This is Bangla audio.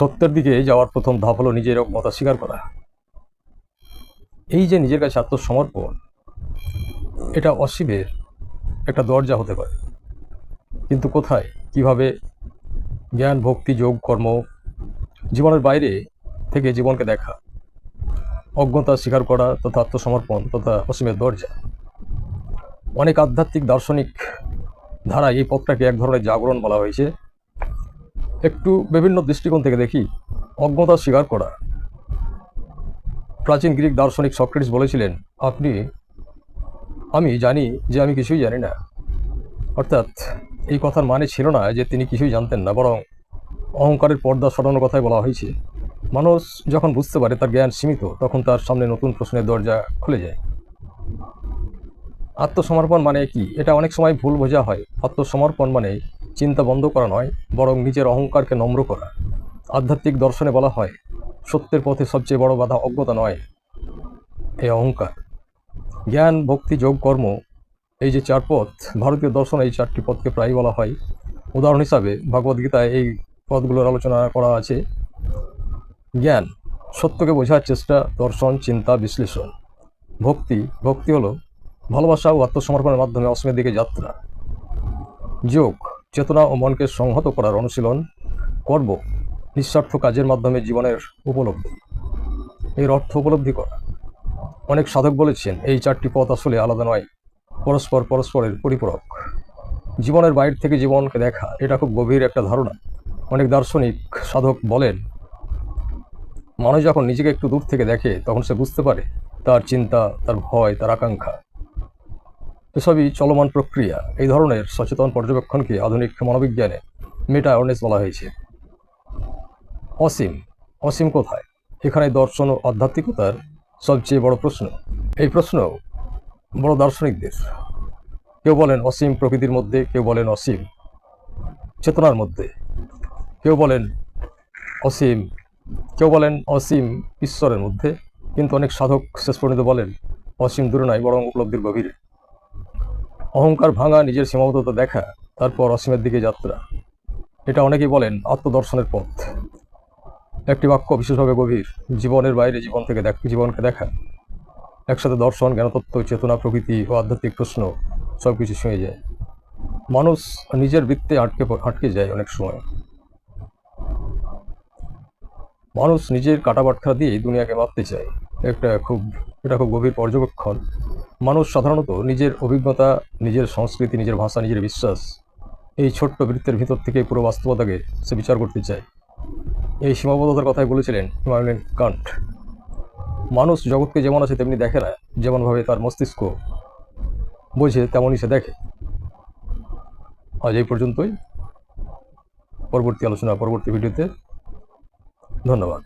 সত্যের দিকে যাওয়ার প্রথম ধাপ হলো নিজের অজ্ঞতা স্বীকার করা। এই যে নিজের কাছে আত্মসমর্পণ, এটা অসীমের একটা দরজা হতে পারে, কিন্তু কোথায়, কিভাবে? জ্ঞান, ভক্তি, যোগ, কর্ম, জীবনের বাইরে থেকে জীবনকে দেখা, অজ্ঞতা স্বীকার করা তথা আত্মসমর্পণ তথা অসীমের দরজা। অনেক আধ্যাত্মিক দার্শনিক ধারায় এই পথটাকে এক ধরনের জাগরণ বলা হয়েছে। একটু বিভিন্ন দৃষ্টিকোণ থেকে দেখি। অজ্ঞতা স্বীকার করা। প্রাচীন গ্রিক দার্শনিক সক্রেটিস বলেছিলেন, আমি জানি যে আমি কিছুই জানি না। অর্থাৎ এই কথার মানে ছিল না যে তিনি কিছুই জানতেন না, বরং অহংকারের পর্দা সরানোর কথাই বলা হয়েছে। মানুষ যখন বুঝতে পারে তার জ্ঞান সীমিত, তখন তার সামনে নতুন প্রশ্নের দরজা খুলে যায়। আত্মসমর্পণ মানে কি? এটা অনেক সময় ভুল বোঝা হয়। আত্মসমর্পণ মানে চিন্তা বন্ধ করা নয়, বরং নিজের অহংকারকে নম্র করা। আধ্যাত্মিক দর্শনে বলা হয়, সত্যের পথে সবচেয়ে বড় বাধা অজ্ঞতা নয়, এই অহংকার। জ্ঞান, ভক্তি, যোগ, কর্ম, এই যে চার পথ, ভারতীয় দর্শনে এই চারটি পথকে প্রায়ই বলা হয়। উদাহরণ হিসাবে ভগবদ্গীতায় এই পথগুলোর আলোচনা করা আছে। জ্ঞান, সত্যকে বোঝার চেষ্টা, দর্শন, চিন্তা, বিশ্লেষণ। ভক্তি হলো ভালোবাসা ও আত্মসমর্পণের মাধ্যমে অসীমের দিকে যাত্রা। যোগ, চেতনা ও মনকে সংহত করার অনুশীলন। কর্ম, নিঃস্বার্থ কাজের মাধ্যমে জীবনের উপলব্ধি, এর অর্থ উপলব্ধি করা। অনেক সাধক বলেছেন এই চারটি পথ আসলে আলাদা নয়, পরস্পরের পরিপূরক। জীবনের বাইরে থেকে জীবনকে দেখা, এটা খুব গভীর একটা ধারণা। অনেক দার্শনিক সাধক বলেন, মানুষ যখন নিজেকে একটু দূর থেকে দেখে, তখন সে বুঝতে পারে তার চিন্তা, তার ভয়, তার আকাঙ্ক্ষা এসবই চলমান প্রক্রিয়া। এই ধরনের সচেতন পর্যবেক্ষণকে আধুনিক মনোবিজ্ঞানে মেটা অ্যাওয়ারনেস বলা হয়েছে। অসীম কোথায়? এখানে দর্শন ও আধ্যাত্মিকতার সবচেয়ে বড় প্রশ্ন। এই প্রশ্ন বড় দার্শনিকদের। কেউ বলেন অসীম প্রকৃতির মধ্যে, কেউ বলেন অসীম চেতনার মধ্যে, কেউ বলেন অসীম ঈশ্বরের মধ্যে। কিন্তু অনেক সাধক শেষ পর্যন্ত বলেন অসীম দূরে নয়, বরং উপলব্ধির গভীরে। অহংকার ভাঙা, নিজের সীমাবদ্ধতা দেখা, তারপর অসীমের দিকে যাত্রা, এটা অনেকেই বলেন আত্মদর্শনের পথ। একটি বাক্য বিশেষভাবে গভীর, জীবনের বাইরে জীবনকে দেখা। একসাথে দর্শন, জ্ঞানতত্ত্ব, চেতনা, প্রকৃতি ও আধ্যাত্মিক প্রশ্ন সব কিছু ছুঁয়ে যায়। মানুষ নিজের বৃত্তে আটকে যায় অনেক সময়। মানুষ নিজের কাটাবাটখারা দিয়েই দুনিয়াকে মাপতে চায়। এটা খুব গভীর পর্যবেক্ষণ। মানুষ সাধারণত নিজের অভিজ্ঞতা, নিজের সংস্কৃতি, নিজের ভাষা, নিজের বিশ্বাস, এই ছোট্ট বৃত্তের ভিতর থেকে পুরো বাস্তবতাকে সে বিচার করতে চায়। এই সীমাবদ্ধতার কথাই বলেছিলেন ইমানুয়েল কান্ট। মানুষ জগৎকে যেমন আছে তেমনি দেখে না, যেমনভাবে তার মস্তিষ্ক বোঝে তেমনই সে দেখে। আজ এই পর্যন্তই। পরবর্তী ভিডিওতে। ধন্যবাদ।